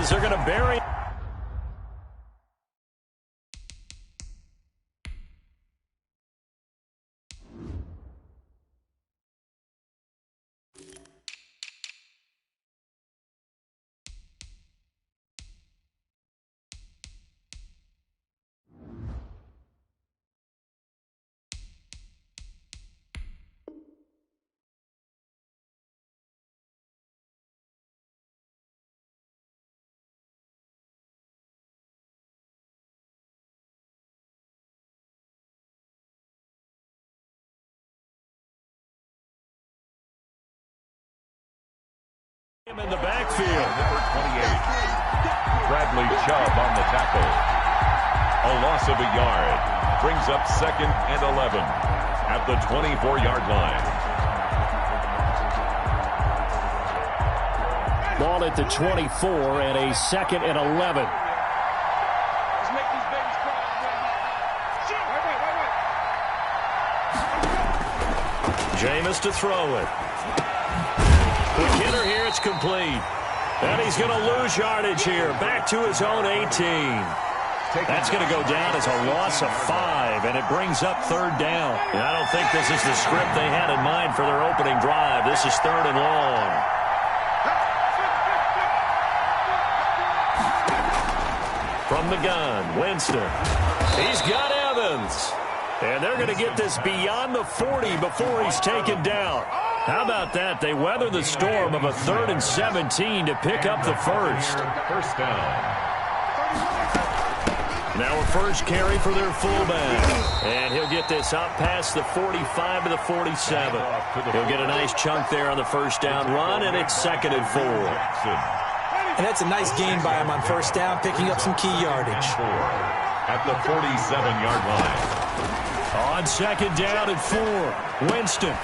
as they're going to bury. In the backfield. Number 28. Bradley Chubb on the tackle. A loss of a yard. Brings up 2nd and 11 at the 24-yard line. Ball at the 24 and a 2nd and 11. Jameis to throw it. With Cunyer here, it's complete. And he's going to lose yardage here. Back to his own 18. That's going to go down as a loss of 5, and it brings up 3rd down. And I don't think this is the script they had in mind for their opening drive. This is 3rd and long. From the gun, Winston. He's got Evans. And they're going to get this beyond the 40 before he's taken down. How about that? They weather the storm of a 3rd and 17 to pick up the first. First down. Now a first carry for their fullback. And he'll get this up past the 45 to the 47. He'll get a nice chunk there on the first down run, and it's 2nd and 4. And that's a nice gain by him on first down, picking up some key yardage. At the 47-yard line. On 2nd down and 4, Winston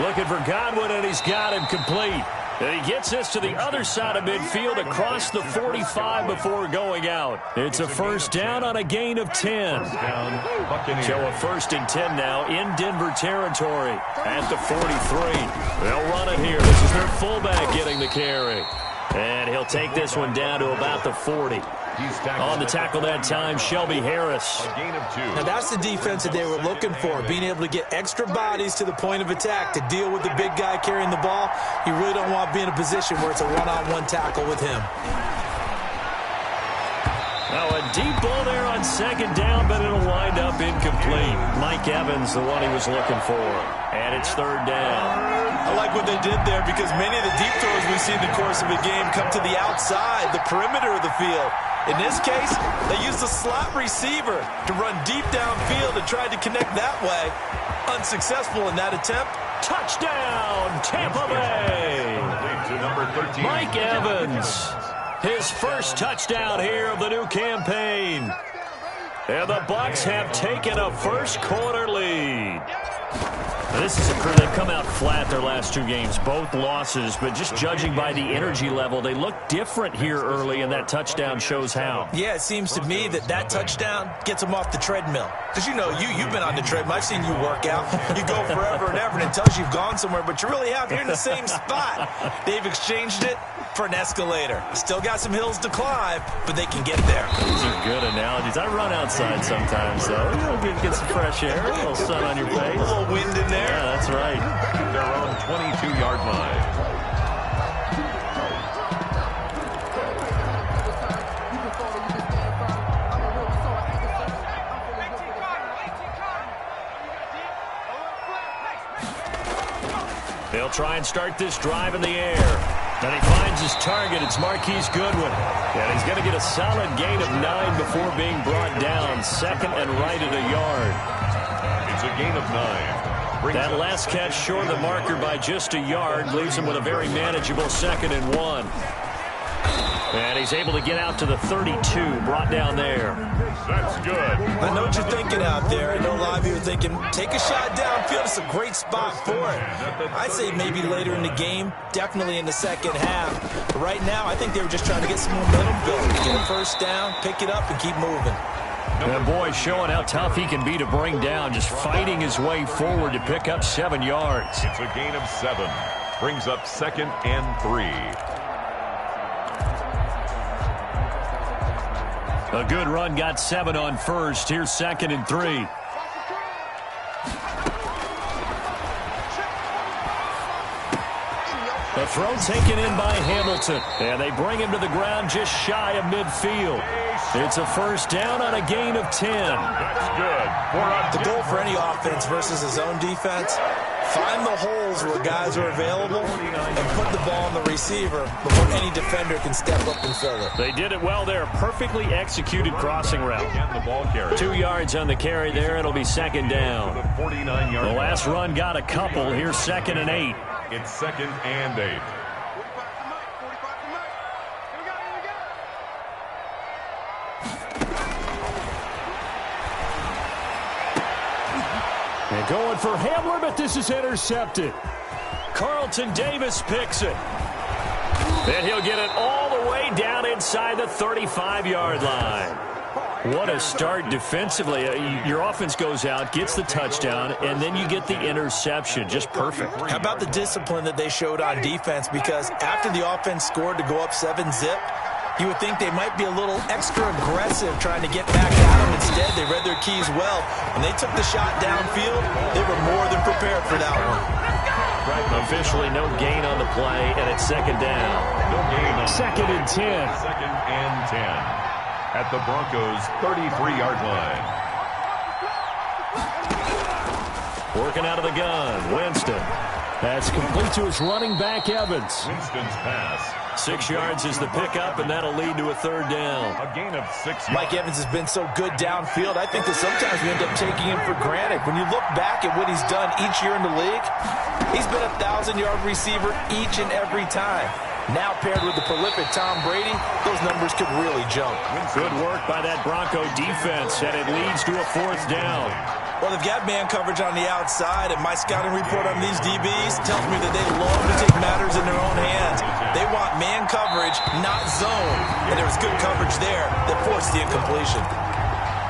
looking for Godwin, and he's got him complete. And he gets this to the other side of midfield across the 45 before going out. It's a first down on a gain of 10. So a 1st and 10 now in Denver territory at the 43. They'll run it here. This is their fullback getting the carry. And he'll take this one down to about the 40. On the tackle that time, Shelby Harris. A gain of 2. Now that's the defense that they were looking for, being able to get extra bodies to the point of attack to deal with the big guy carrying the ball. You really don't want to be in a position where it's a one-on-one tackle with him. Now a deep ball there on 2nd down, but it'll wind up incomplete. Mike Evans, the one he was looking for. And it's 3rd down. I like what they did there because many of the deep throws we see in the course of a game come to the outside, the perimeter of the field. In this case, they used the slot receiver to run deep downfield and tried to connect that way. Unsuccessful in that attempt. Touchdown, Tampa Bay! Mike Evans, his first touchdown here of the new campaign. And the Bucs have taken a first quarter lead. Now, this is a crew. They've come out flat their last 2 games, both losses, but just judging by the energy level, they look different here early, and that touchdown shows how. Yeah, it seems to me that touchdown gets them off the treadmill. Because, you know, you've been on the treadmill. I've seen you work out. You go forever and ever, and it tells you you've gone somewhere, but you really have. You're in the same spot. They've exchanged it for an escalator. Still got some hills to climb, but they can get there. These are good analogies. I run outside sometimes, though. You know, get some fresh air, a little sun on your face. A little wind in there. Yeah, that's right. Their own 22-yard line. They'll try and start this drive in the air. And he finds his target. It's Marquise Goodwin. And he's going to get a solid gain of 9 before being brought down. 2nd and right at a yard. It's a gain of 9. That last catch short of the marker by just a yard leaves him with a very manageable 2nd and 1. And he's able to get out to the 32, brought down there. That's good. I know what you're thinking out there. I know a lot of you are thinking, take a shot downfield. It's a great spot for it. I'd say maybe later in the game, definitely in the second half. But right now, I think they were just trying to get some momentum built. Get a first down, pick it up, and keep moving. And boy, showing how tough he can be to bring down, just fighting his way forward to pick up 7 yards. It's a gain of 7. Brings up 2nd and 3. A good run got 7 on first. Here's 2nd and 3. The throw taken in by Hamilton. And they bring him to the ground just shy of midfield. It's a first down on a gain of 10. That's good. The goal for any offense versus his own defense, find the holes where guys are available and put the ball on the receiver before any defender can step up and fill it. They did it well there. Perfectly executed crossing route. And the ball carrier. 2 yards on the carry there. It'll be 2nd down. The 49-yard The last run got a couple. Here's 2nd and 8. It's 2nd and 8. And going for Hamler, but this is intercepted. Carlton Davis picks it. And he'll get it all the way down inside the 35-yard line. What a start defensively. Your offense goes out, gets the touchdown, and then you get the interception. Just perfect. How about the discipline that they showed on defense? Because after the offense scored to go up 7-zip, you would think they might be a little extra aggressive trying to get back at them. Instead, they read their keys well. When they took the shot downfield, they were more than prepared for that one. Officially no gain on the play, and it's 2nd down. No gain on 2nd and 10. 2nd and 10 at the Broncos' 33-yard line. Working out of the gun, Winston. That's complete to his running back, Evans. Winston's pass. 6 yards is the pickup, and that'll lead to a 3rd down. A gain of 6 yards. Mike Evans has been so good downfield. I think that sometimes we end up taking him for granted. When you look back at what he's done each year in the league, he's been a 1,000-yard receiver each and every time. Now paired with the prolific Tom Brady, those numbers could really jump. Good work by that Bronco defense, and it leads to a 4th down. Well, they've got man coverage on the outside, and my scouting report on these DBs tells me that they love to take matters in their own hands. They want man coverage, not zone. And there was good coverage there that forced the incompletion.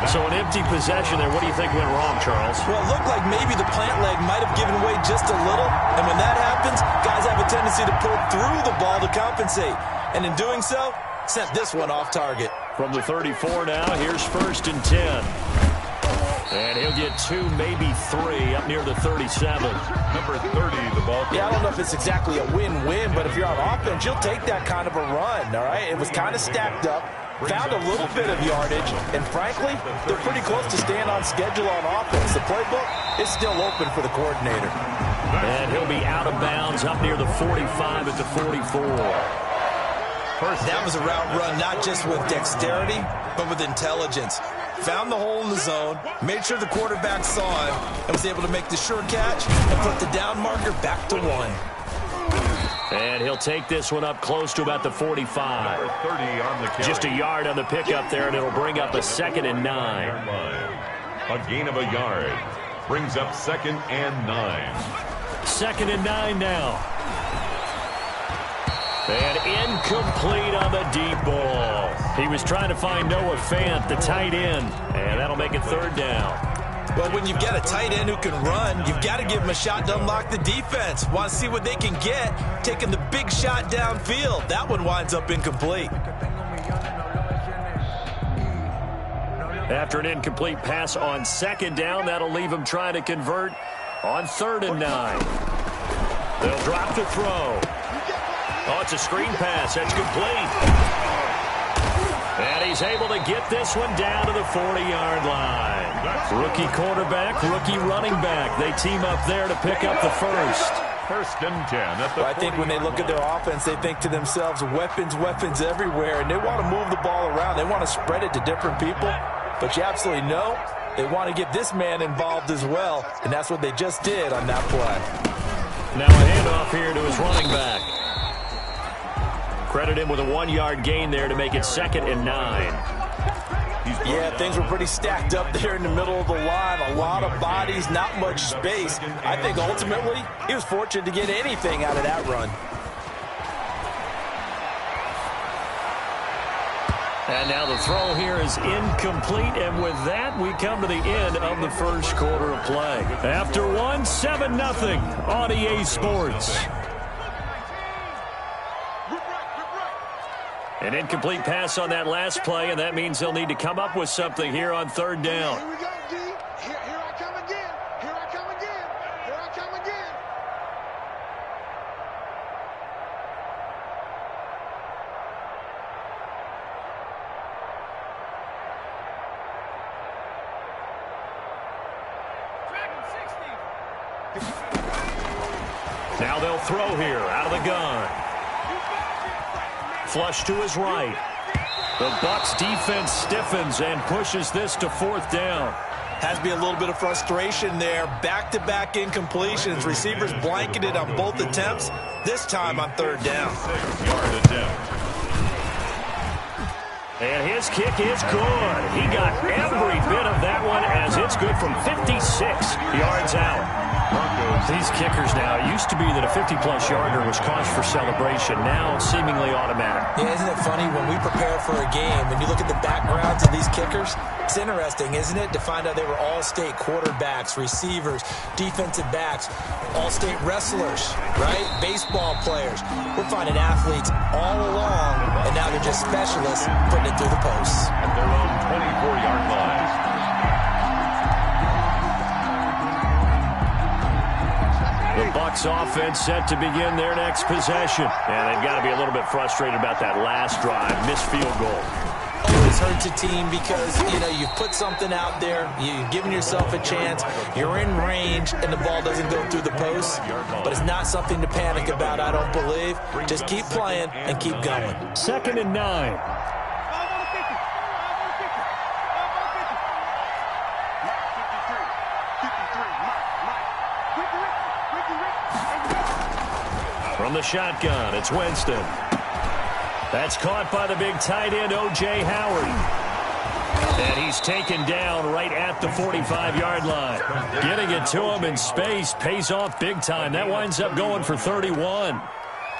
So an empty possession there. What do you think went wrong, Charles? Well, it looked like maybe the plant leg might have given way just a little. And when that happens, guys have a tendency to pull through the ball to compensate. And in doing so, sent this one off target. From the 34 now, here's 1st and 10. And he'll get 2, maybe 3, up near the 37. Number 30, the ball. Yeah, I don't know if it's exactly a win-win, but if you're on offense, you'll take that kind of a run, all right? It was kind of stacked up, found a little bit of yardage, and frankly, they're pretty close to staying on schedule on offense. The playbook is still open for the coordinator. And he'll be out of bounds up near the 45 at the 44. That was a route run not just with dexterity, but with intelligence. Found the hole in the zone, made sure the quarterback saw him, and was able to make the sure catch and put the down marker back to 1. And he'll take this one up close to about the 45. Number 30 on the carry. Just a yard on the pickup there, and it'll bring up a 2nd and 9. A gain of a yard. Brings up 2nd and 9. 2nd and 9 now. And incomplete on the deep ball. He was trying to find Noah Fant, the tight end, and that'll make it 3rd down. Well, when you've got a tight end who can run, you've got to give him a shot to unlock the defense. Want to see what they can get, taking the big shot downfield. That one winds up incomplete. After an incomplete pass on 2nd down, that'll leave him trying to convert on 3rd and 9. They'll drop the throw. Oh, it's a screen pass. That's complete. And he's able to get this one down to the 40-yard line. Rookie quarterback, rookie running back. They team up there to pick up the first. 1st and 10 at the I think when they look at their offense, they think to themselves, weapons, weapons everywhere, and they want to move the ball around. They want to spread it to different people. But you absolutely know they want to get this man involved as well, and that's what they just did on that play. Now a handoff here to his running back. Credit him with a 1-yard gain there to make it 2nd and 9. Yeah, things were pretty stacked up there in the middle of the line. A lot of bodies, not much space. I think ultimately he was fortunate to get anything out of that run. And now the throw here is incomplete, and with that, we come to the end of the first quarter of play. After one, 7-0 on EA Sports. An incomplete pass on that last play, and that means they'll need to come up with something here on third down. Here we go, D. Here I come again. Here I come again. Here I come again. Now they'll throw here out of the gun. Flush to his right. The Bucs defense stiffens and pushes this to fourth down. Has to be a little bit of frustration there. Back-to-back incompletions. Receivers blanketed on both attempts, this time on third down. 6-yard attempt. And his kick is good. He got every bit of that one as it's good from 56 yards out. These kickers now, it used to be that a 50-plus yarder was cause for celebration. Now it's seemingly automatic. Yeah, isn't it funny when we prepare for a game, when you look at the backgrounds of these kickers, it's interesting, isn't it, to find out they were all-state quarterbacks, receivers, defensive backs, all-state wrestlers, right? Baseball players. We're finding athletes all along, and now they're just specialists putting it through the posts. At their own 24-yard line. The Bucs offense set to begin their next possession. And they've got to be a little bit frustrated about that last drive. Missed field goal. Always hurts a team because, you know, you've put something out there, you've given yourself a chance, you're in range, and the ball doesn't go through the post. But it's not something to panic about, I don't believe. Just keep playing and keep going. 2nd and 9. From the shotgun, it's Winston. That's caught by the big tight end, O.J. Howard. And he's taken down right at the 45-yard line. Getting it to him in space pays off big time. That winds up going for 31.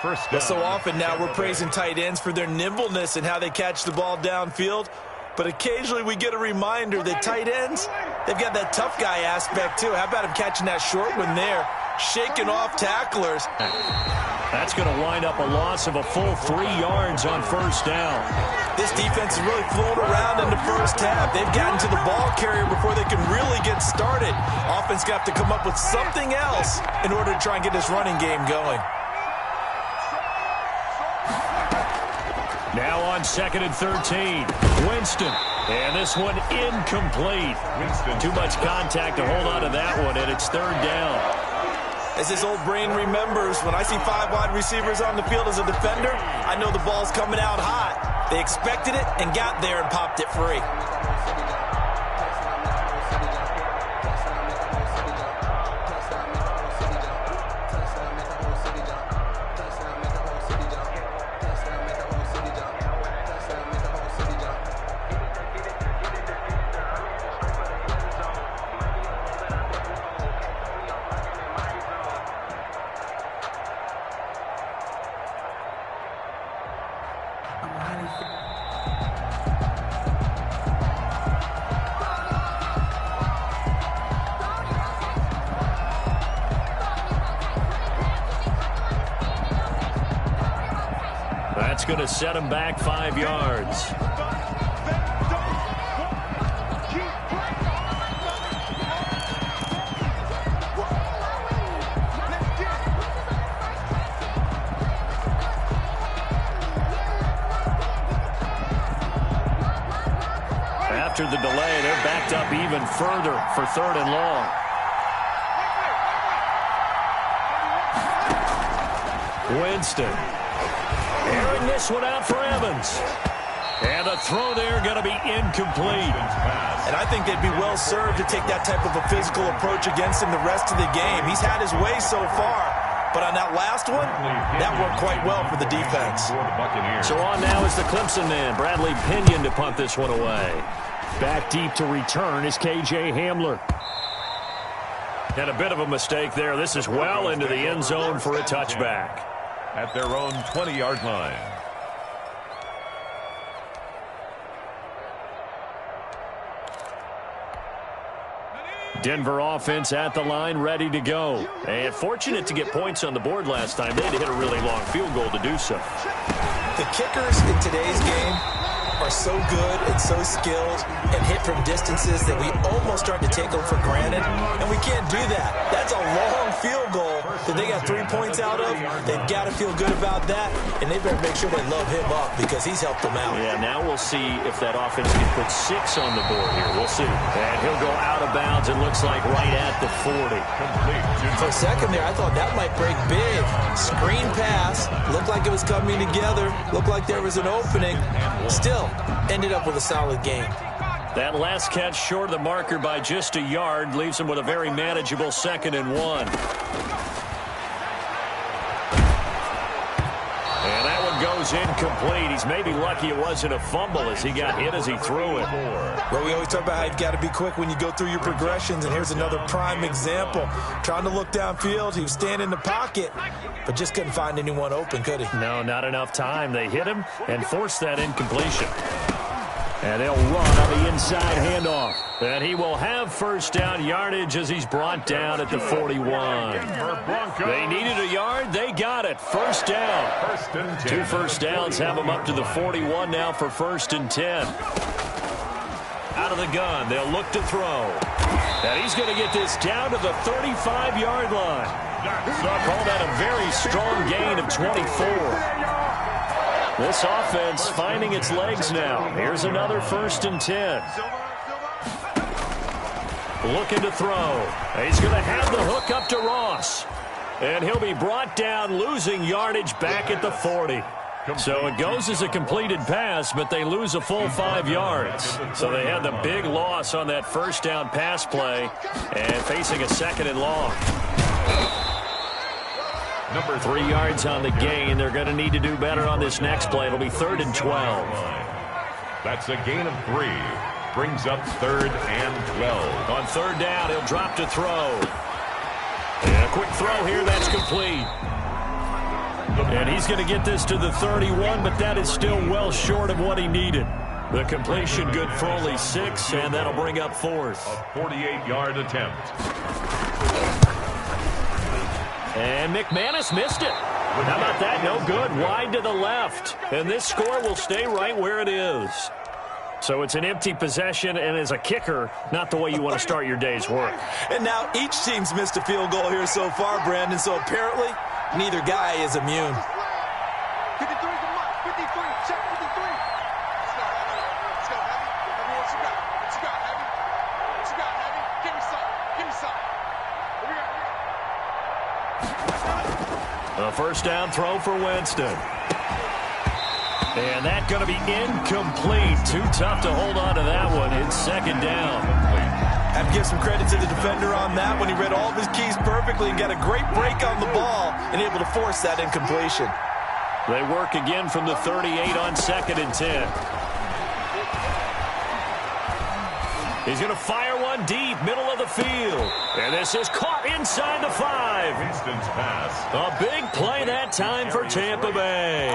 Well, so often now we're praising tight ends for their nimbleness and how they catch the ball downfield. But occasionally we get a reminder that tight ends, they've got that tough guy aspect too. How about him catching that short one there, shaking off tacklers? That's going to wind up a loss of a full 3 yards on first down. This defense is really flown around in the first half. They've gotten to the ball carrier before they can really get started. Offense got to come up with something else in order to try and get this running game going. Now on 2nd and 13, Winston. And this one incomplete. Too much contact to hold on to that one, and it's third down. As his old brain remembers, when I see 5 wide receivers on the field as a defender, I know the ball's coming out hot. They expected it and got there and popped it free. That's going to set him back 5 yards. After the delay, they're backed up even further for 3rd and long. Winston. Airing this one out for Evans. And the throw there going to be incomplete. And I think they'd be well served to take that type of a physical approach against him the rest of the game. He's had his way so far. But on that last one, that worked quite well for the defense. So on now is the Clemson man, Bradley Pinion, to punt this one away. Back deep to return is K.J. Hamler. And a bit of a mistake there. This is well into the end zone for a touchback. At their own 20-yard line. Denver offense at the line, ready to go. And fortunate to get points on the board last time. They had to hit a really long field goal to do so. The kickers in today's game are so good and so skilled and hit from distances that we almost start to take them for granted, and we can't do that. That's a long field goal that they got 3 points out of. They've got to feel good about that, and they better make sure they load him up because he's helped them out. Yeah, now we'll see if that offense can put 6 on the board here. We'll see. And he'll go out of bounds, it looks like, right at the 40. For a second there, I thought that might break big. Screen pass. Looked like it was coming together. Looked like there was an opening. Still, ended up with a solid game. That last catch short of the marker by just a yard leaves him with a very manageable 2nd and 1. And that one goes incomplete. He's maybe lucky it wasn't a fumble as he got hit as he threw it. Well, we always talk about how you've got to be quick when you go through your progressions, and here's another prime example. Trying to look downfield, he was standing in the pocket, but just couldn't find anyone open, could he? No, not enough time. They hit him and forced that incompletion. And they'll run on the inside handoff. And he will have first down yardage as he's brought down at the 41. They needed a yard. They got it. First down. 2 first downs have them up to the 41 now for 1st and 10. Out of the gun. They'll look to throw. And he's going to get this down to the 35-yard line. Call that a very strong gain of 24. This offense finding its legs now. Here's another 1st and 10. Looking to throw. He's going to have the hook up to Ross. And he'll be brought down, losing yardage back at the 40. So it goes as a completed pass, but they lose a full 5 yards. So they had the big loss on that first down pass play and facing a 2nd and long. 3 yards on the gain. They're going to need to do better on this next play. It'll be 3rd and 12. That's a gain of 3. Brings up 3rd and 12. On 3rd down, he'll drop to throw. And a quick throw here, that's complete. And he's going to get this to the 31, but that is still well short of what he needed. The completion good for only 6, and that'll bring up 4th. A 48-yard attempt. And McManus missed it. How about that? No good. Wide to the left. And this score will stay right where it is. So it's an empty possession, and as a kicker, not the way you want to start your day's work. And now each team's missed a field goal here so far, Brandon, so apparently neither guy is immune. 53 is a mark. 53. Check 53. Let's go, Heavy. Heavy, what you got? What you got, Heavy? What you got, Heavy? Give me some. Give me some. Here we go. A first down throw for Winston. And that's going to be incomplete. Too tough to hold on to that one. It's 2nd down. I have to give some credit to the defender on that when he read all of his keys perfectly and got a great break on the ball and able to force that incompletion. They work again from the 38 on 2nd and 10. He's going to fire one deep, middle of the field. And this is caught inside the 5. Winston's pass. A big play that time for Tampa Bay.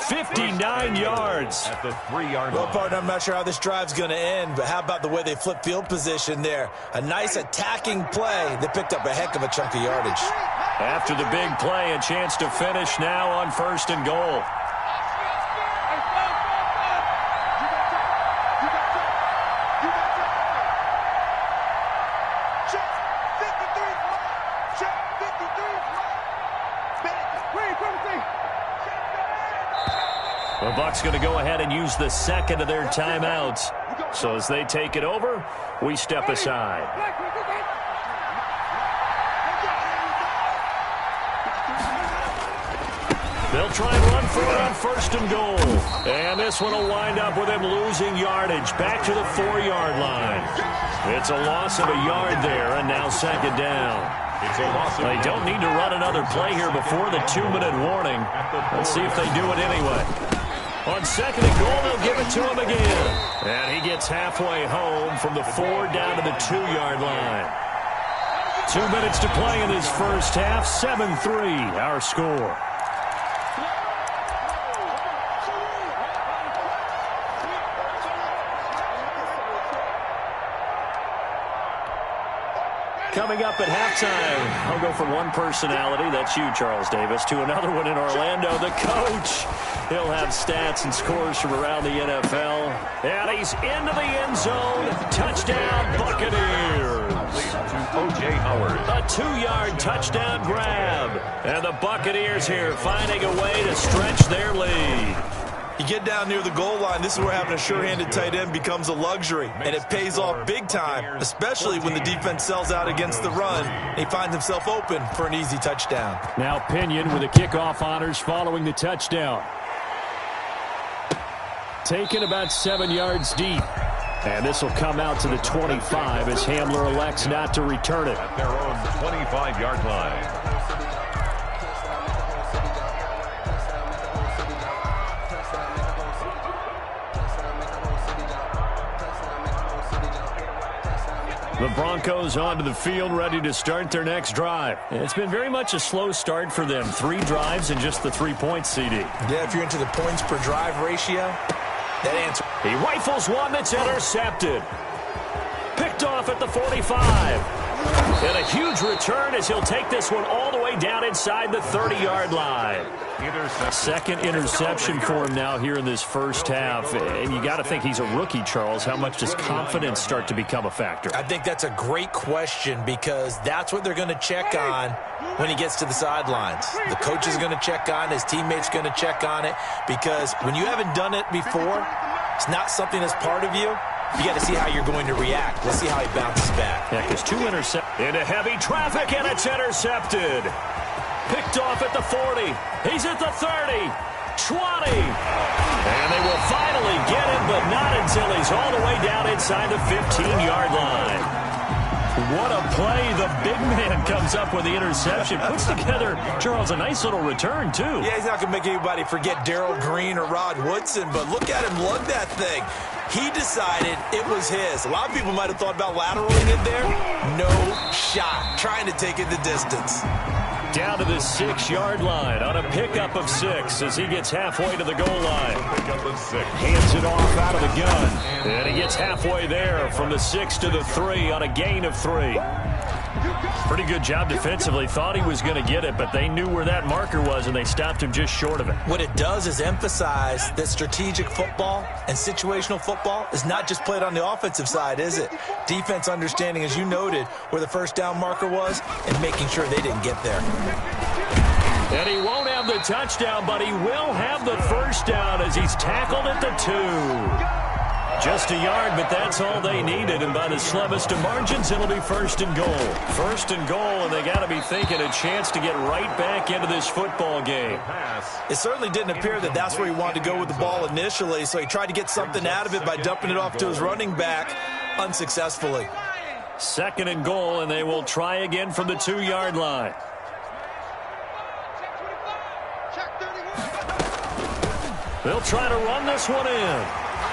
59 yards. At the 3-yard Well, line. partner, I'm not sure how this drive's going to end, but how about the way they flip field position there? A nice attacking play that picked up a heck of a chunk of yardage. After the big play, a chance to finish now on 1st and goal. The Bucs going to go ahead and use the 2nd of their timeouts. So as they take it over, we step aside. They'll try and run for it on 1st and goal. And this one will wind up with him losing yardage back to the 4-yard line. It's a loss of a yard there, and now 2nd down. It's a loss of They don't need to run another play here before the 2-minute warning. Let's see if they do it anyway. On 2nd and goal, they'll give it to him again. And he gets halfway home from the 4 down to the 2-yard line. 2 minutes to play in this first half. 7-3, our score. Coming up at halftime, I'll go from one personality, that's you, Charles Davis, to another one in Orlando, the coach. He'll have stats and scores from around the NFL. And he's into the end zone. Touchdown, Buccaneers. O.J. Howard. A 2-yard touchdown grab. And the Buccaneers here finding a way to stretch their lead. You get down near the goal line, this is where having a sure-handed tight end becomes a luxury, and it pays off big time, especially when the defense sells out against the run, and he finds himself open for an easy touchdown. Now Pinion with the kickoff honors following the touchdown. Taken about 7 yards deep. And this will come out to the 25 as Hamler elects not to return it. At their own 25-yard line. The Broncos onto the field, ready to start their next drive. It's been very much a slow start for them. 3 drives and just the 3 points, CD. Yeah, if you're into the points per drive ratio, that answer. He rifles one that's intercepted. Picked off at the 45. And a huge return as he'll take this one all the way down inside the 30-yard line. Second interception for him now here in this first half. And you got to think he's a rookie, Charles. How much does confidence start to become a factor? I think that's a great question because that's what they're going to check on when he gets to the sidelines. The coach is going to check on, his teammates going to check on it, because when you haven't done it before, it's not something that's part of you. You got to see how you're going to react. Let's see how he bounces back. Yeah, because 2 interceptions into heavy traffic, and it's intercepted. Picked off at the 40. He's at the 30. 20. And they will finally get him, but not until he's all the way down inside the 15-yard line. What a play. The big man comes up with the interception. Puts together, Charles, a nice little return, too. Yeah, he's not going to make anybody forget Darrell Green or Rod Woodson, but look at him lug that thing. He decided it was his. A lot of people might have thought about lateraling it there. No shot. Trying to take it the distance. Down to the 6-yard line on a pickup of 6 as he gets halfway to the goal line. Hands it off out of the gun. And he gets halfway there from the 6 to the 3 on a gain of 3. Pretty good job defensively. Thought he was going to get it, but they knew where that marker was, and they stopped him just short of it. What it does is emphasize that strategic football and situational football is not just played on the offensive side, is it? Defense understanding, as you noted, where the first down marker was and making sure they didn't get there. And he won't have the touchdown, but he will have the first down as he's tackled at the 2. Just a yard, but that's all they needed. And by the slimmest of margins, it'll be 1st and goal. 1st and goal, and they got to be thinking a chance to get right back into this football game. It certainly didn't appear that that's where he wanted to go with the ball initially, so he tried to get something out of it by dumping it off to his running back unsuccessfully. 2nd and goal, and they will try again from the 2-yard line. They'll try to run this one in.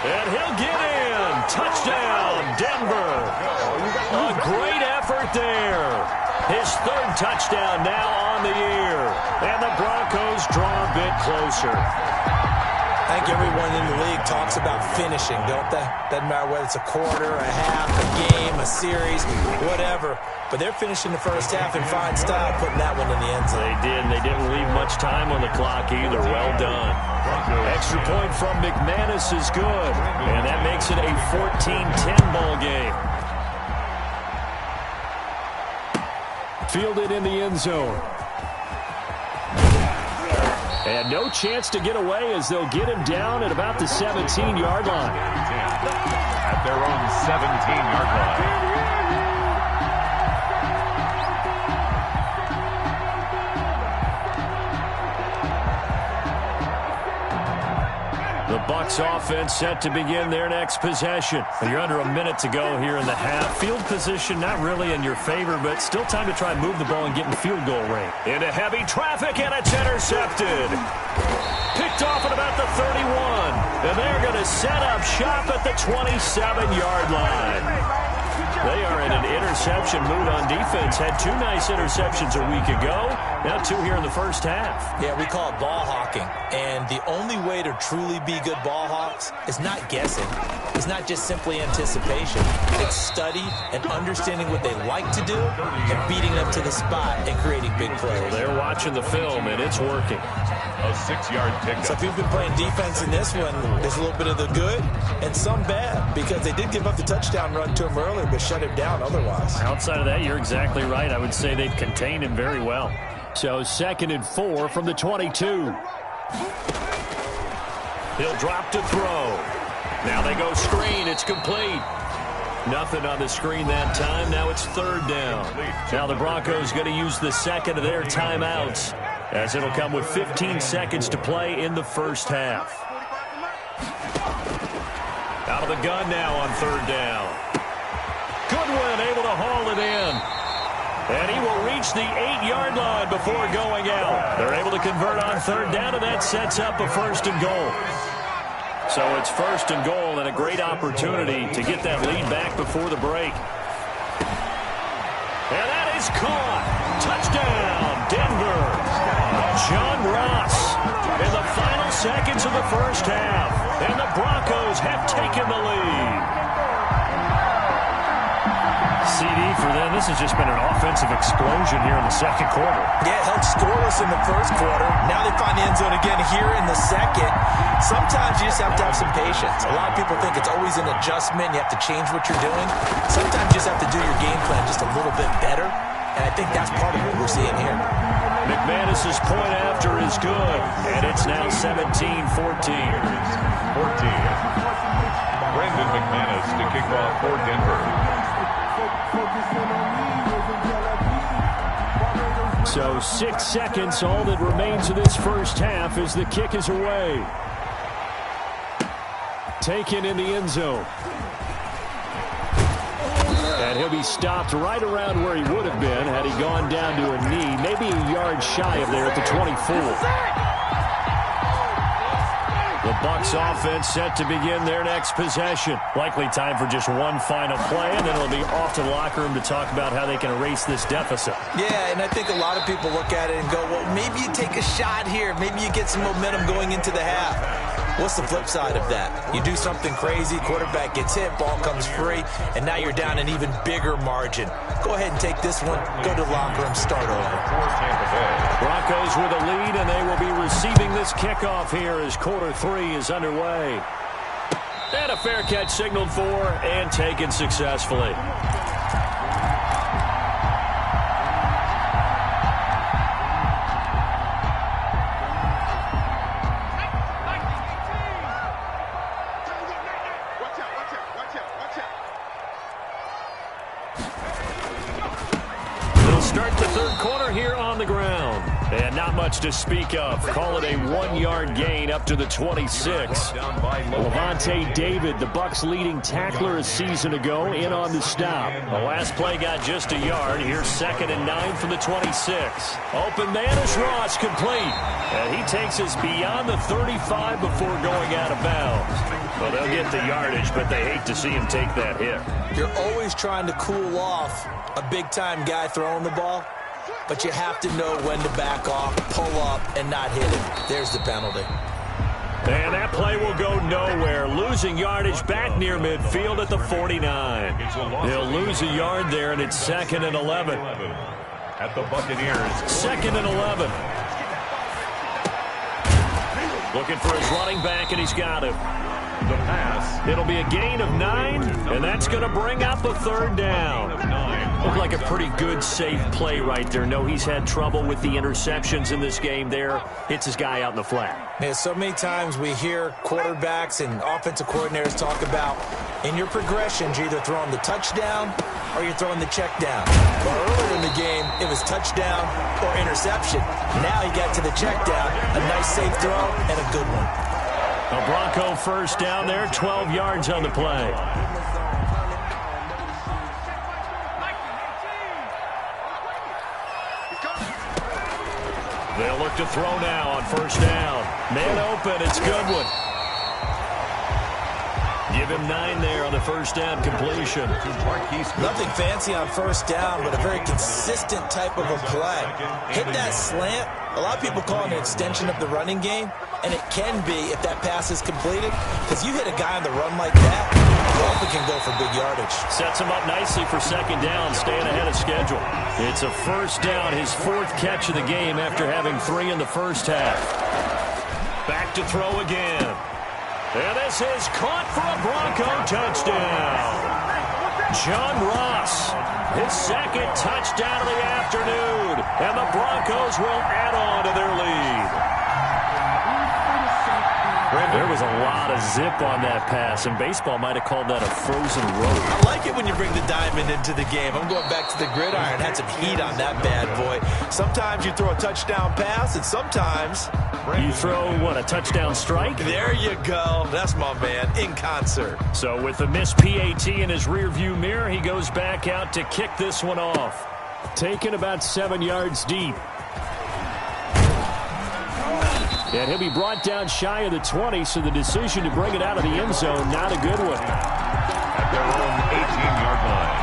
And he'll get in. Touchdown, Denver. A great effort there. His 3rd touchdown now on the year. And the Broncos draw a bit closer. I think everyone in the league talks about finishing, don't they? Doesn't matter whether it's a quarter, a half, a game, a series, whatever. But they're finishing the first half in fine style, putting that one in the end zone. They did, and they didn't leave much time on the clock either. Well done. Extra point from McManus is good, and that makes it a 14-10 ball game. Fielded in the end zone. And no chance to get away as they'll get him down at about the 17-yard line. At their own 17-yard line. The Bucs offense set to begin their next possession. You're under a minute to go here in the half. Field position not really in your favor, but still time to try and move the ball and get in field goal range. Into heavy traffic, and it's intercepted. Picked off at about the 31. And they're going to set up shop at the 27-yard line. They are in an interception mood on defense. Had 2 nice interceptions a week ago. Now 2 here in the first half. Yeah, we call it ball hawking. And the only way to truly be good ball hawks is not guessing. It's not just simply anticipation. It's study and understanding what they like to do and beating them to the spot and creating big plays. Well, they're watching the film, and it's working. A 6-yard pickup. So if you've been playing defense in this one, there's a little bit of the good and some bad, because they did give up the touchdown run to him earlier, but shut him down otherwise. Outside of that, you're exactly right. I would say they've contained him very well. So 2nd and 4 from the 22. He'll drop to throw. Now they go screen. It's complete. Nothing on the screen that time. Now it's 3rd down. Now the Broncos going to use the second of their timeouts, as it'll come with 15 seconds to play in the first half. Out of the gun now on 3rd down. Goodwin able to haul it in. And he will reach the 8-yard line before going out. They're able to convert on 3rd down, and that sets up a 1st and goal. So it's 1st and goal, and a great opportunity to get that lead back before the break. And that is caught. Touchdown, Denver. John Ross in the final seconds of the first half. And the Broncos have taken the lead. CD for them. This has just been an offensive explosion here in the 2nd quarter. Yeah, it held scoreless in the 1st quarter. Now they find the end zone again here in the 2nd. Sometimes you just have to have some patience. A lot of people think it's always an adjustment. You have to change what you're doing. Sometimes you just have to do your game plan just a little bit better. And I think that's part of what we're seeing here. McManus's point after is good. And it's now 17-14. 14. Brandon McManus to kick off for Denver. So 6 seconds, all that remains of this first half as the kick is away. Taken in the end zone. And he'll be stopped right around where he would have been had he gone down to a knee, maybe a yard shy of there at the 24. The Bucs offense set to begin their next possession. Likely time for just one final play, and then it'll be off to the locker room to talk about how they can erase this deficit. Yeah, and I think a lot of people look at it and go, well, maybe you take a shot here. Maybe you get some momentum going into the half. What's the flip side of that? You do something crazy, quarterback gets hit, ball comes free, and now you're down an even bigger margin. Go ahead and take this one, go to the locker room, start over. Broncos with a lead, and they will be receiving this kickoff here as quarter 3 is underway. And a fair catch signaled for and taken successfully. Start the 3rd quarter here on the ground. And not much to speak of. Call it a 1-yard gain up to the 26. Levante David, the Bucs' leading tackler a season ago, in on the stop. The last play got just a yard. Here's 2nd and 9 from the 26. Open man is Ross, complete. And he takes us beyond the 35 before going out of bounds. Well, they'll get the yardage, but they hate to see him take that hit. You're always trying to cool off a big-time guy throwing the ball, but you have to know when to back off, pull up, and not hit him. There's the penalty. And that play will go nowhere. Losing yardage back near midfield at the 49. They'll lose a yard there, and it's 2nd and 11. At the Buccaneers. 2nd and 11. Looking for his running back, and he's got him. The pass. It'll be a gain of 9, and that's going to bring up a 3rd down. Looked like a pretty good, safe play right there. No, he's had trouble with the interceptions in this game there. Hits his guy out in the flat. Yeah, so many times we hear quarterbacks and offensive coordinators talk about, in your progressions, you're either throwing the touchdown or you're throwing the check down. Well, earlier in the game, it was touchdown or interception. Now he got to the check down, a nice safe throw, and a good one. A Bronco first down there, 12 yards on the play. They'll look to throw now on first down. Man open, it's Goodwin. Give him 9 there on the first down completion. Nothing fancy on first down, but a very consistent type of a play. Hit that slant. A lot of people call it an extension of the running game, and it can be if that pass is completed, because you hit a guy on the run like that, you often can go for big yardage. Sets him up nicely for second down, staying ahead of schedule. It's a first down, his 4th catch of the game after having 3 in the first half. Back to throw again. And this is caught for a Bronco touchdown. John Ross, his 2nd touchdown of the afternoon, and the Broncos will add on to their lead. There was a lot of zip on that pass, and baseball might have called that a frozen road. I like it when you bring the diamond into the game. I'm going back to the gridiron. Had some heat on that bad boy. Sometimes you throw a touchdown pass, and sometimes you throw, what, a touchdown strike? There you go. That's my man, in concert. So with the missed PAT in his rearview mirror, he goes back out to kick this one off. Taken about 7 yards deep. And he'll be brought down shy of the 20, so the decision to bring it out of the end zone, not a good one. At their own 18-yard line.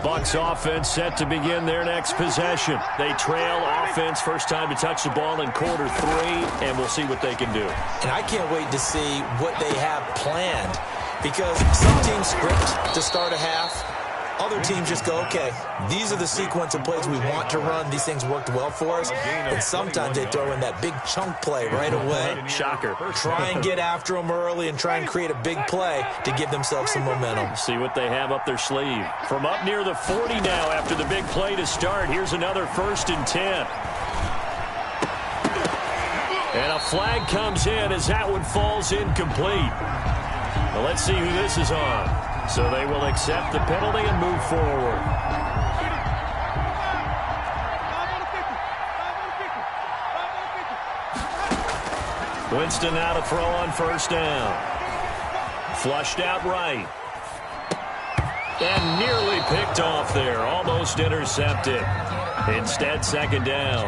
Bucs offense set to begin their next possession. They trail offense, first time to touch the ball in quarter 3, and we'll see what they can do. And I can't wait to see what they have planned, because some teams script to start a half. Other teams just go, okay, these are the sequence of plays we want to run. These things worked well for us. And sometimes they throw in that big chunk play right away. Shocker. Try and get after them early and try and create a big play to give themselves some momentum. See what they have up their sleeve. From up near the 40 now after the big play to start, here's another 1st and 10. And a flag comes in as that one falls incomplete. Well, let's see who this is on. So they will accept the penalty and move forward. Winston now to throw on first down. Flushed out right. And nearly picked off there. Almost intercepted. Instead, second down.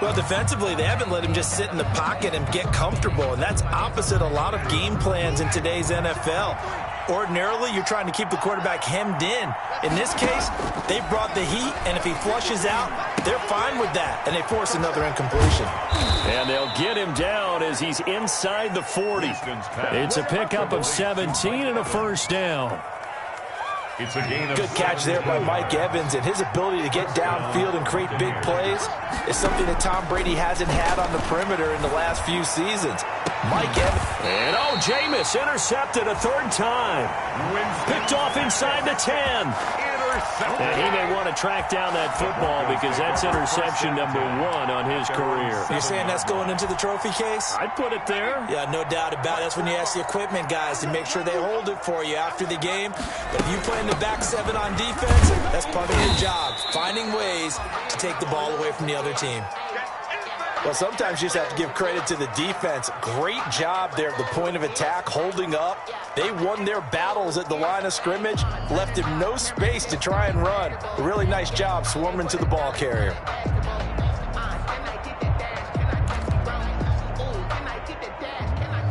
Well, defensively, they haven't let him just sit in the pocket and get comfortable, and that's opposite a lot of game plans in today's NFL. Ordinarily, you're trying to keep the quarterback hemmed in. In this case, they brought the heat, and if he flushes out, they're fine with that, and they force another incompletion. And they'll get him down as he's inside the 40. It's a pickup of 17 and a first down. It's a gain of Good catch there by Mike Evans, and his ability to get downfield and create big plays is something that Tom Brady hasn't had on the perimeter in the last few seasons. Mike Evans. And Jameis intercepted a 3rd time. Picked off inside the 10. And he may want to track down that football because that's interception number 1 on his career. You're saying that's going into the trophy case? I'd put it there. Yeah, no doubt about it. That's when you ask the equipment guys to make sure they hold it for you after the game. But if you play in the back 7 on defense, that's part of your job, finding ways to take the ball away from the other team. Well, sometimes you just have to give credit to the defense. Great job there at the point of attack, holding up. They won their battles at the line of scrimmage, left him no space to try and run. A really nice job swarming to the ball carrier.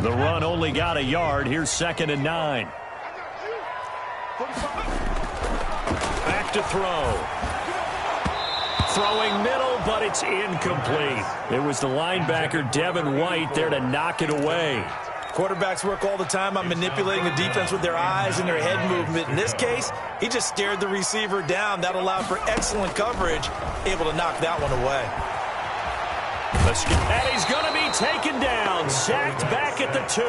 The run only got a yard. Here's 2nd and 9. Back to throw. Throwing middle, but it's incomplete. It was the linebacker, Devin White, there to knock it away. Quarterbacks work all the time on manipulating the defense with their eyes and their head movement. In this case, he just stared the receiver down. That allowed for excellent coverage, able to knock that one away. And he's going to be taken down, sacked back at the 2.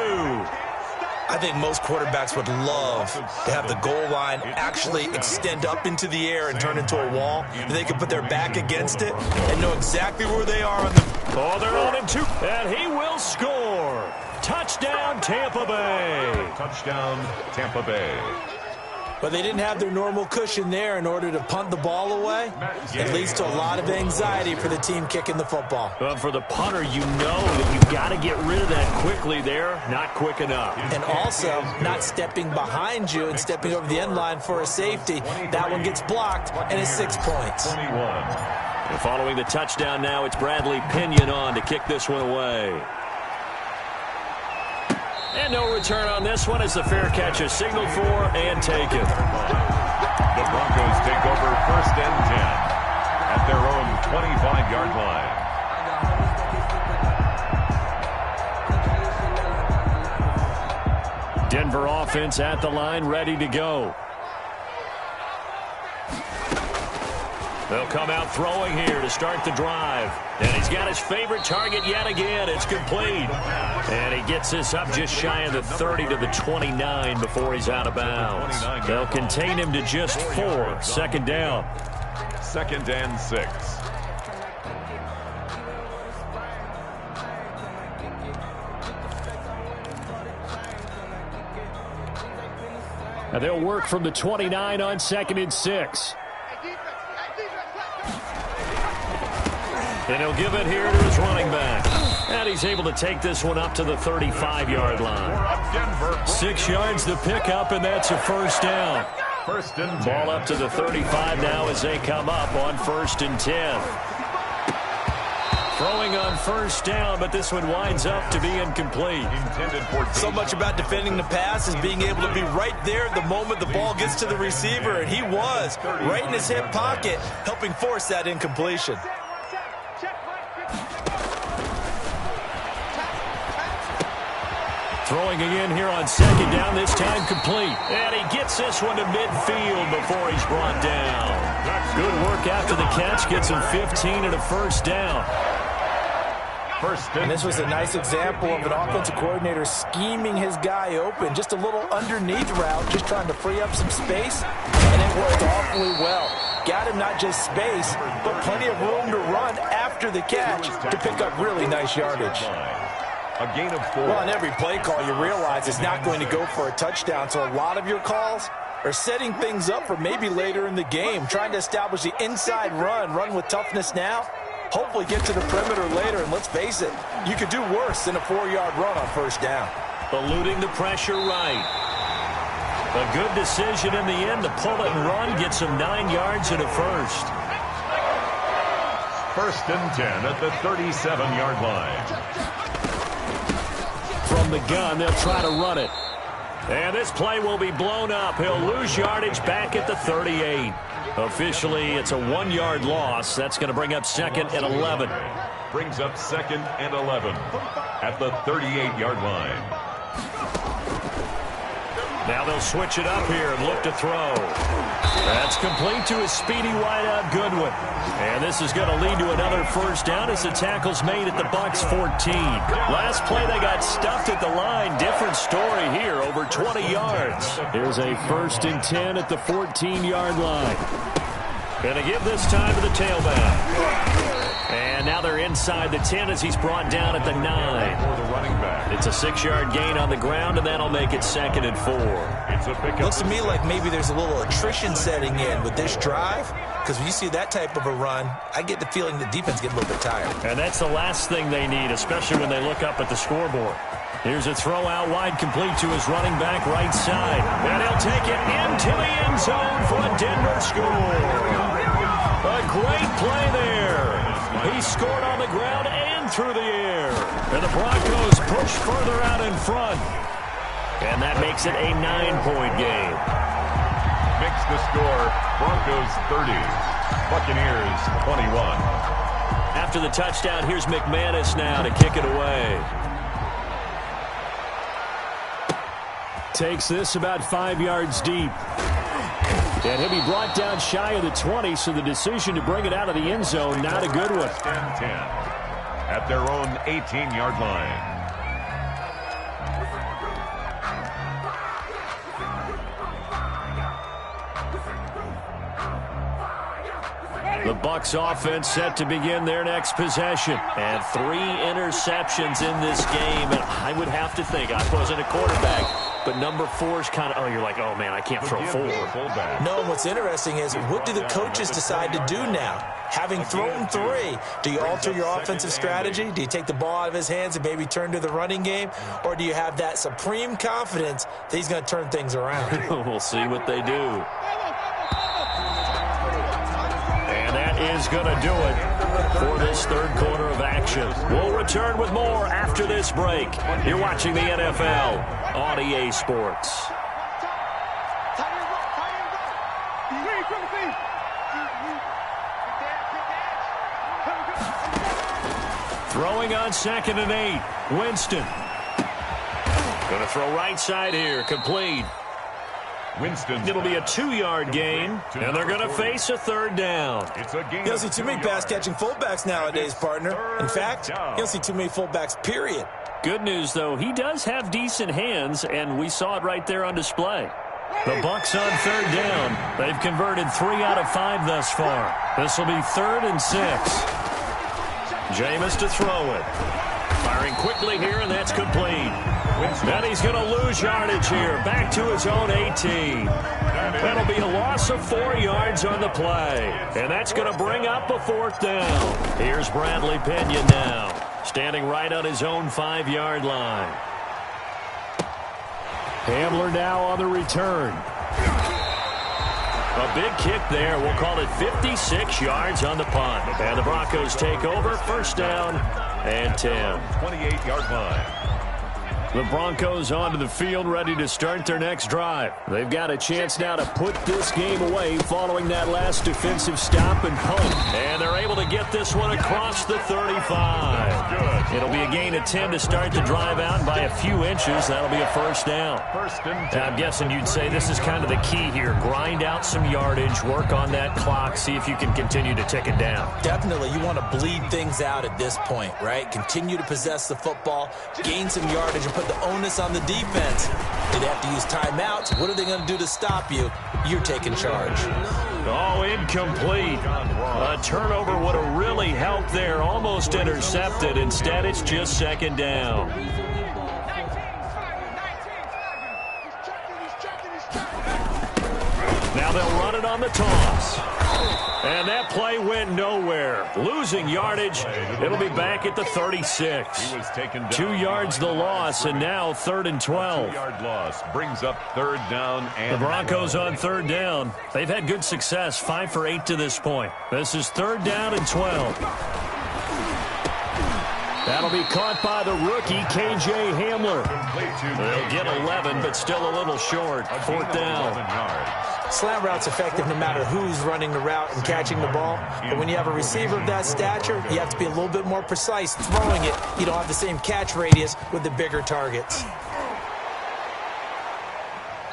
I think most quarterbacks would love to have the goal line actually extend up into the air and turn into a wall. They can put their back against it and know exactly where they are on the... Oh, they're on him too. And he will score. Touchdown, Tampa Bay. Touchdown, Tampa Bay. But they didn't have their normal cushion there in order to punt the ball away. It leads to a lot of anxiety for the team kicking the football. Well, for the punter, you know that you've got to get rid of that quickly there. Not quick enough. And also, not stepping behind you and stepping over the end line for a safety. That one gets blocked, and it's 6 points. 21. And following the touchdown now, it's Bradley Pinion on to kick this one away. And no return on this one as the fair catch is signaled for and taken. The Broncos take over 1st and 10 at their own 25-yard line. Denver offense at the line, ready to go. They'll come out throwing here to start the drive. And he's got his favorite target yet again. It's complete. And he gets this up just shy of the 30 to the 29 before he's out of bounds. They'll contain him to just 4. 2nd down. 2nd and 6. Now they'll work from the 29 on 2nd and 6. And he'll give it here to his running back. And he's able to take this one up to the 35-yard line. 6 yards to pick up, and that's a 1st down. 1st and 10. Ball up to the 35 now as they come up on 1st and 10. Throwing on 1st down, but this one winds up to be incomplete. So much about defending the pass is being able to be right there the moment the ball gets to the receiver, and he was right in his hip pocket, helping force that incompletion. Throwing again here on 2nd down, this time complete. And he gets this one to midfield before he's brought down. Good work after the catch, gets him 15 and a 1st down. And this was a nice example of an offensive coordinator scheming his guy open. Just a little underneath route, just trying to free up some space, and it worked awfully well. Got him not just space, but plenty of room to run after the catch to pick up really nice yardage. A gain of 4. Well, on every play call, you realize it's not going to go for a touchdown, so a lot of your calls are setting things up for maybe later in the game, trying to establish the inside run with toughness now, hopefully get to the perimeter later, and let's face it, you could do worse than a 4-yard run on 1st down. Eluding the pressure right. A good decision in the end to pull it and run, gets him 9 yards and a 1st. 1st and 10 at the 37-yard line. From the gun, they'll try to run it. And this play will be blown up. He'll lose yardage back at the 38. Officially, it's a 1-yard loss. That's going to bring up 2nd and 11. Brings up 2nd and 11 at the 38-yard line. Now they'll switch it up here and look to throw. That's complete to a speedy wideout Goodwin. And this is going to lead to another 1st down as the tackle's made at the Bucs 14. Last play they got stuffed at the line. Different story here, over 20 yards. Here's a 1st and 10 at the 14-yard line. Going to give this time to the tailback. And now they're inside the 10 as he's brought down at the 9. For the running back. It's a 6-yard gain on the ground, and that'll make it 2nd and 4. It's a pickup. Looks to me like maybe there's a little attrition setting in with this drive, because when you see that type of a run, I get the feeling the defense get a little bit tired. And that's the last thing they need, especially when they look up at the scoreboard. Here's a throw out wide, complete to his running back right side. And he'll take it into the end zone for a Denver score. A great play there. He scored on the ground and through the air. And the Broncos push further out in front. And that makes it a 9-point game. Makes the score Broncos 30, Buccaneers 21. After the touchdown, here's McManus now to kick it away. Takes this about 5 yards deep. And he'll be brought down shy of the 20, so the decision to bring it out of the end zone, not a good one. 10 at their own 18-yard line. The Bucs offense set to begin their next possession. And 3 interceptions in this game. And I would have to think, I wasn't a quarterback, but number 4 is kind of, oh, you're like, oh, man, I can't throw 4. No, what's interesting is, what do the coaches decide to do now? Having thrown 3, do you alter your offensive strategy? Do you take the ball out of his hands and maybe turn to the running game? Or do you have that supreme confidence that he's going to turn things around? We'll see what they do. And that is going to do it for this third quarter of action. We'll return with more after this break. You're watching the NFL on EA Sports. Throwing on 2nd and 8. Winston. Going to throw right side here. Complete. Winston. It'll be a 2-yard gain, and they're going to face a 3rd down. You don't see too many pass-catching fullbacks nowadays, partner. In fact, you don't see too many fullbacks, period. Good news, though, he does have decent hands, and we saw it right there on display. The Bucs on 3rd down. They've converted 3 out of 5 thus far. This will be 3rd and 6. Jameis to throw it. Firing quickly here, and that's complete. And he's going to lose yardage here. Back to his own 18. That'll be a loss of 4 yards on the play. And that's going to bring up a 4th down. Here's Bradley Pinion now, standing right on his own 5-yard line. Hamler now on the return. A big kick there. We'll call it 56 yards on the punt. And the Broncos take over. 1st down and 10. 28-yard line. The Broncos onto the field, ready to start their next drive. They've got a chance now to put this game away following that last defensive stop and punt. And they're able to get this one across the 35. It'll be a gain of 10 to start the drive out by a few inches. That'll be a 1st down. And I'm guessing you'd say this is kind of the key here. Grind out some yardage, work on that clock, see if you can continue to tick it down. Definitely. You want to bleed things out at this point, right? Continue to possess the football, gain some yardage, and put the onus on the defense. They'd have to use timeouts. What are they going to do to stop you? You're taking charge. Oh, incomplete. A turnover would have really helped there. Almost intercepted. Instead, it's just 2nd down. Now they'll run it on the toss. And that play went nowhere. Losing yardage. It'll be back at the 36. 2 yards the loss, and now 3rd and 12. 2-yard loss brings up 3rd down. And the Broncos on 3rd down. They've had good success, 5 for 8 to this point. This is 3rd down and 12. That'll be caught by the rookie, K.J. Hamler. They'll get 11, but still a little short. 4th down. Slant route's effective no matter who's running the route and catching the ball. But when you have a receiver of that stature, you have to be a little bit more precise throwing it. You don't have the same catch radius with the bigger targets.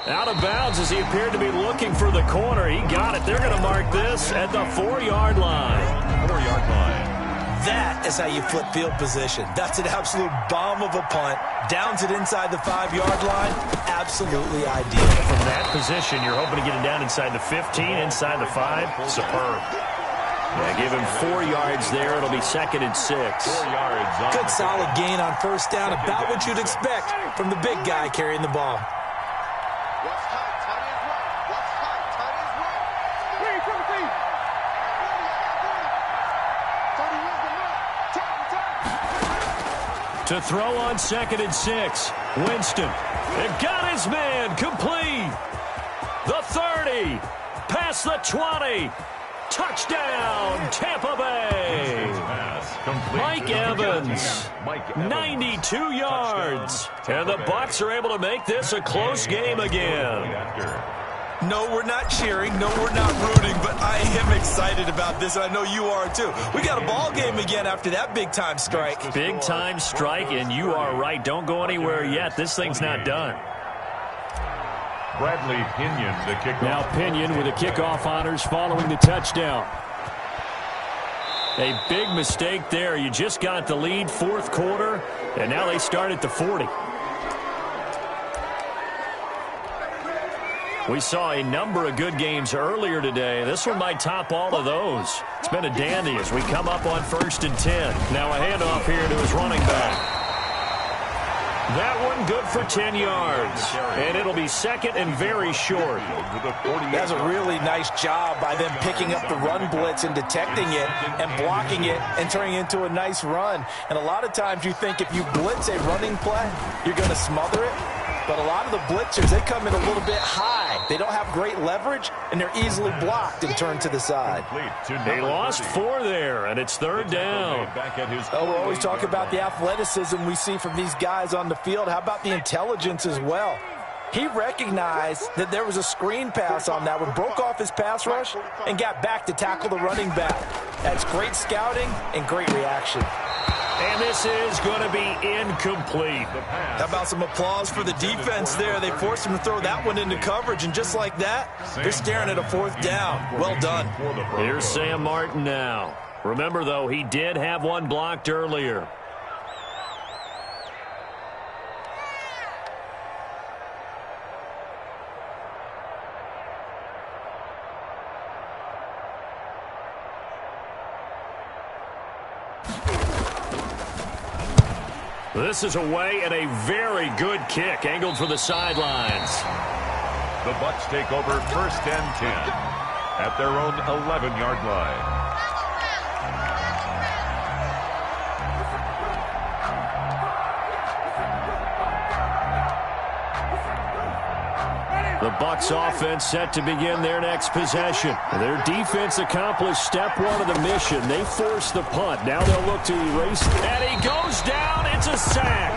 Out of bounds as he appeared to be looking for the corner. He got it. They're going to mark this at the 4-yard line. 4-yard line. That is how you flip field position. That's an absolute bomb of a punt. Downs it inside the 5-yard line. Absolutely ideal. From that position, you're hoping to get it down inside the 15, inside the 5. Superb. Yeah, give him 4 yards there. It'll be 2nd and 6. 4 yards. Good solid gain on 1st down. About what you'd expect from the big guy carrying the ball. To throw on 2nd and 6. Winston. It got his man. Complete. The 30. Past the 20. Touchdown, Tampa Bay. Mike Evans. 92 yards. And the Bucs are able to make this a close game again. No, we're not cheering. No, we're not rooting. But I am excited about this, and I know you are too. We got a ball game again after that big-time strike. Big-time strike, and you are right. Don't go anywhere yet. This thing's not done. Bradley Pinion, the kickoff. Now Pinion with the kickoff honors following the touchdown. A big mistake there. You just got the lead, 4th quarter, and now they start at the 40. We saw a number of good games earlier today. This one might top all of those. It's been a dandy as we come up on 1st and 10. Now a handoff here to his running back. That one good for 10 yards. And it'll be 2nd and very short. That's a really nice job by them picking up the run blitz and detecting it and blocking it and turning it into a nice run. And a lot of times you think if you blitz a running play, you're going to smother it. But a lot of the blitzers, they come in a little bit high. They don't have great leverage, and they're easily blocked and turned to the side. They lost 4 there, and it's 3rd down. Oh, we're always talking about the athleticism we see from these guys on the field. How about the intelligence as well? He recognized that there was a screen pass on that one, broke off his pass rush, and got back to tackle the running back. That's great scouting and great reaction. And this is going to be incomplete. How about some applause for the defense there? They forced him to throw that one into coverage, and just like that, they're staring at a 4th down. Well done. Here's Sam Martin now. Remember, though, he did have one blocked earlier. This is away and a very good kick angled for the sidelines. The Bucs take over 1st and 10 at their own 11-yard line. The Bucs offense set to begin their next possession. Their defense accomplished step 1 of the mission. They forced the punt. Now they'll look to erase it. And he goes down. It's a sack.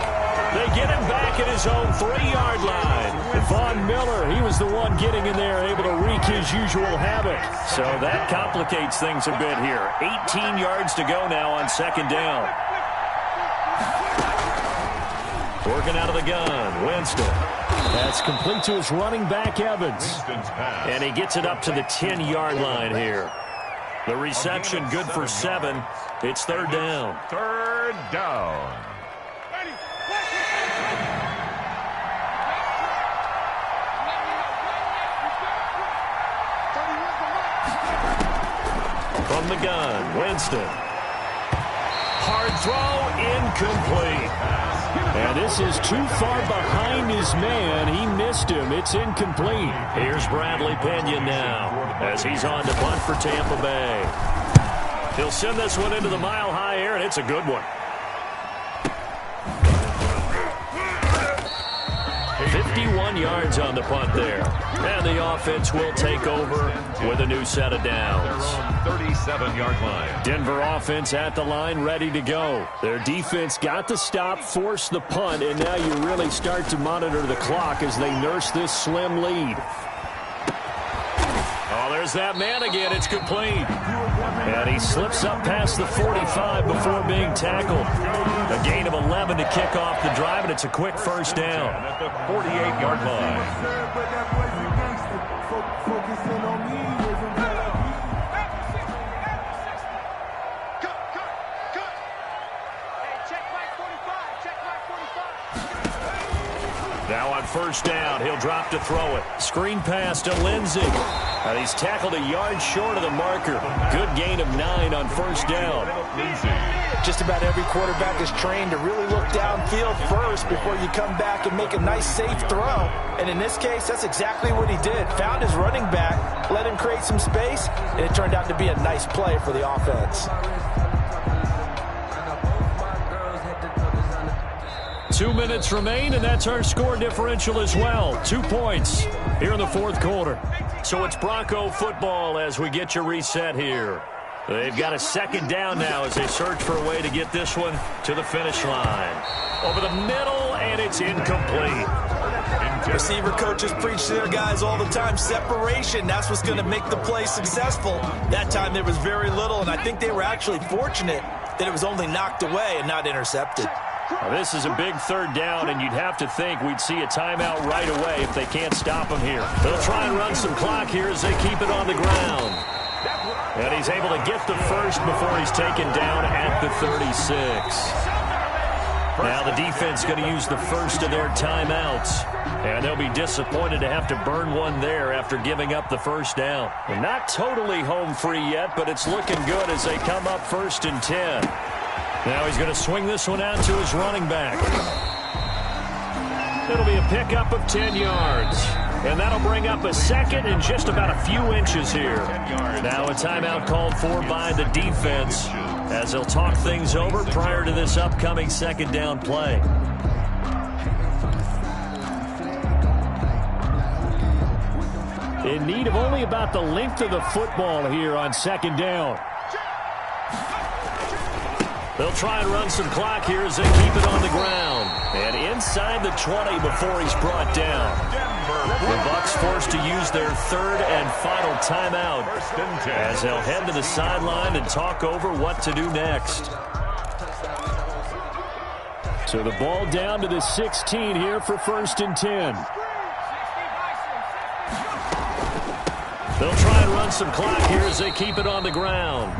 They get him back at his own 3-yard line. Von Miller, he was the one getting in there, able to wreak his usual havoc. So that complicates things a bit here. 18 yards to go now on 2nd down. Working out of the gun, Winston. That's complete to his running back, Evans. And he gets it up to the 10-yard line here. The reception good for 7. It's 3rd down. 3rd down. From the gun, Winston. Hard throw, incomplete. And this is too far behind his man. He missed him. It's incomplete. Here's Bradley Pena now as he's on to punt for Tampa Bay. He'll send this one into the mile-high air, and it's a good one. 51 yards on the punt there. And the offense will take over with a new set of downs. 37-yard line. Denver offense at the line, ready to go. Their defense got the stop, forced the punt, and now you really start to monitor the clock as they nurse this slim lead. Oh, there's that man again. It's complete. And he slips up past the 45 before being tackled. A gain of 11 to kick off the drive, and it's a quick 1st down. At the 48-yard line. Now on 1st down, he'll drop to throw it. Screen pass to Lindsey. And he's tackled a yard short of the marker. Good gain of 9 on 1st down. Just about every quarterback is trained to really look downfield first before you come back and make a nice, safe throw. And in this case, that's exactly what he did. Found his running back, let him create some space, and it turned out to be a nice play for the offense. 2 minutes remain, and that's our score differential as well. 2 points here in the 4th quarter. So it's Bronco football as we get your reset here. They've got a 2nd down now as they search for a way to get this one to the finish line. Over the middle, and it's incomplete. Receiver coaches preach to their guys all the time. Separation, that's what's going to make the play successful. That time there was very little, and I think they were actually fortunate that it was only knocked away and not intercepted. Now, this is a big 3rd down, and you'd have to think we'd see a timeout right away if they can't stop him here. They'll try and run some clock here as they keep it on the ground. And he's able to get the first before he's taken down at the 36. Now the defense going to use the first of their timeouts. And they'll be disappointed to have to burn one there after giving up the first down. They're not totally home free yet, but it's looking good as they come up 1st and 10. Now he's going to swing this one out to his running back. It'll be a pickup of 10 yards. And that'll bring up a second and just about a few inches here. Now a timeout called for by the defense as they'll talk things over prior to this upcoming second down play. In need of only about the length of the football here on second down. They'll try and run some clock here as they keep it on the ground. And inside the 20 before he's brought down. The Bucs forced to use their third and final timeout as they'll head to the sideline and talk over what to do next. So the ball down to the 16 here for 1st and 10. They'll try and run some clock here as they keep it on the ground.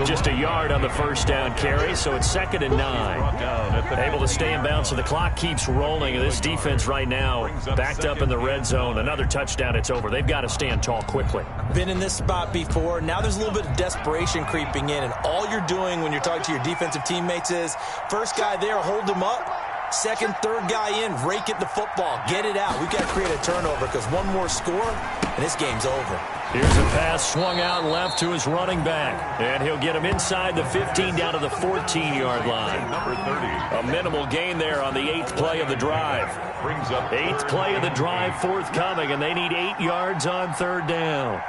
Just a yard on the first down carry, so it's 2nd and 9. Able to stay in bounds, so the clock keeps rolling. And this defense right now backed up in the red zone. Another touchdown, it's over. They've got to stand tall quickly. Been in this spot before. Now there's a little bit of desperation creeping in, and all you're doing when you're talking to your defensive teammates is first guy there, hold him up. Second, third guy in, rake at the football. Get it out. We've got to create a turnover because one more score, and this game's over. Here's a pass swung out left to his running back. And he'll get him inside the 15 down to the 14-yard line. Number 30. A minimal gain there on the 8th play of the drive. Brings up 8th play of the drive forthcoming, and they need 8 yards on 3rd down.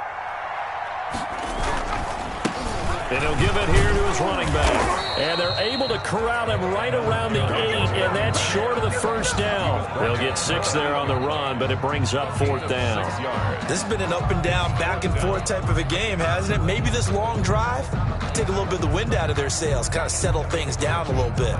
And he'll give it here to his running back. And they're able to corral him right around the 8, and that's short of the first down. They'll get 6 there on the run, but it brings up 4th down. This has been an up and down, back and forth type of a game, hasn't it? Maybe this long drive, take a little bit of the wind out of their sails, kind of settle things down a little bit.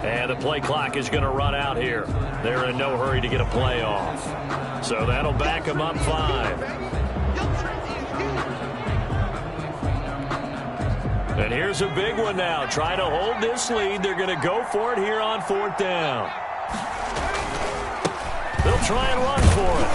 And the play clock is going to run out here. They're in no hurry to get a play off. So that'll back them up 5. And here's a big one now. Trying to hold this lead. They're going to go for it here on 4th down. They'll try and run for it.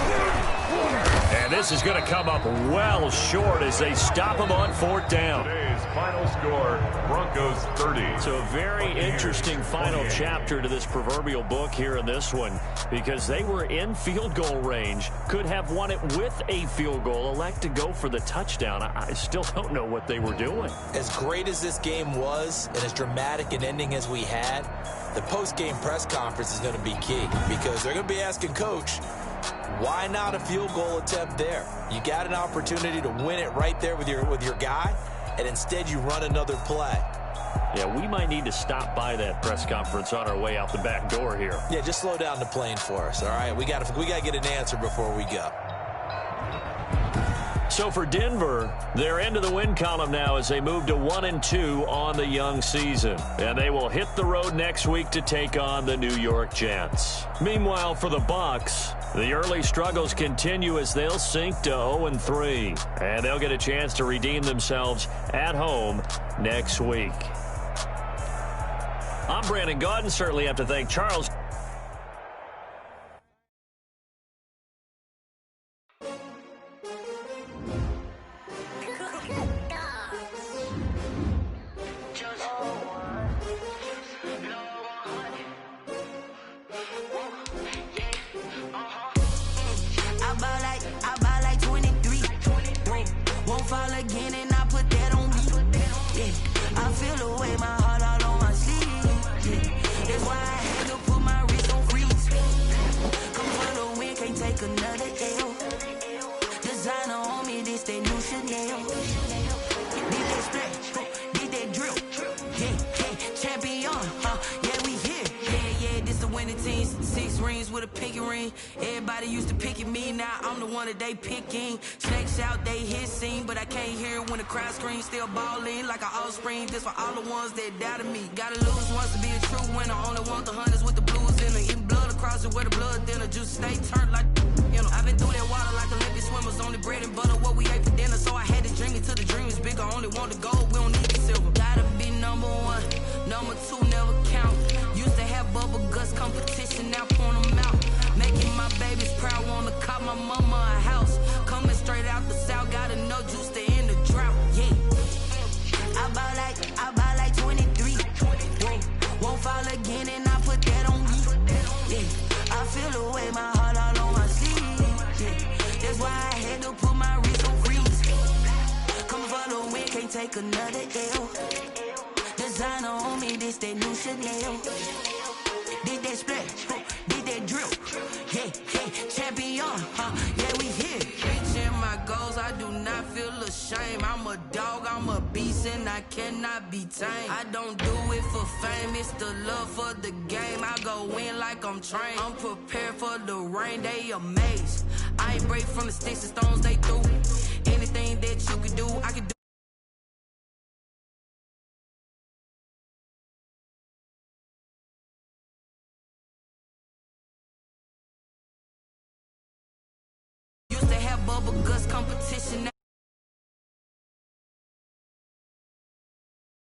And this is going to come up well short as they stop him on 4th down. Today's final score, Broncos 30. So a very interesting final chapter to this proverbial book here in this one, because they were in field goal range, could have won it with a field goal, elect to go for the touchdown. I still don't know what they were doing. As great as this game was and as dramatic an ending as we had, the post-game press conference is going to be key because they're going to be asking Coach, why not a field goal attempt there? You got an opportunity to win it right there with your guy, and instead you run another play. Yeah, we might need to stop by that press conference on our way out the back door here. Yeah, just slow down the plane for us, all right? We got to get an answer before we go. So for Denver, they're into the win column now as they move to 1-2 on the young season. And they will hit the road next week to take on the New York Jets. Meanwhile, for the Bucs, the early struggles continue as they'll sink to 0-3. And they'll get a chance to redeem themselves at home next week. I'm Brandon Gaudin. Certainly have to thank Charles. I feel the way my heart all on my sleeve. That's why I had to put my king. Everybody used to pick at me, now I'm the one that they picking. Snakes out, they hissing, but I can't hear it when the crowd screams. Still balling like an offspring. This for all the ones that doubted me. Gotta lose once to be a true winner. Only want the hunters with the blues in it. Eating blood across it where the blood thinner. Juice stay turned like, you know. I've been through that water like Olympic swimmers. Only bread and butter what we ate for dinner. So I had to dream it till the dream is bigger. Only want the gold, we don't need the silver. Gotta be number one, number two never count. Used to have bubble guts competition, now point them out. Making my babies proud, wanna cop my mama a house. Coming straight out the south, gotta know juice to end the drought. Yeah, I bought like 23. Won't fall again, and I put that on me. Yeah, I feel the way, my heart all on my sleeve. Yeah, that's why I had to put my wrist on freeze. Come for the win, can't take another L. Designer on me, this that new Chanel. Did that splash, did that drill. Yeah, champion, yeah, we here. Reaching my goals, I do not feel ashamed. I'm a dog, I'm a beast, and I cannot be tamed. I don't do it for fame, it's the love for the game. I go in like I'm trained. I'm prepared for the rain, they amazed. I ain't break from the sticks and stones they threw. Anything that you could do, I could do. Used to have bubble guts competition.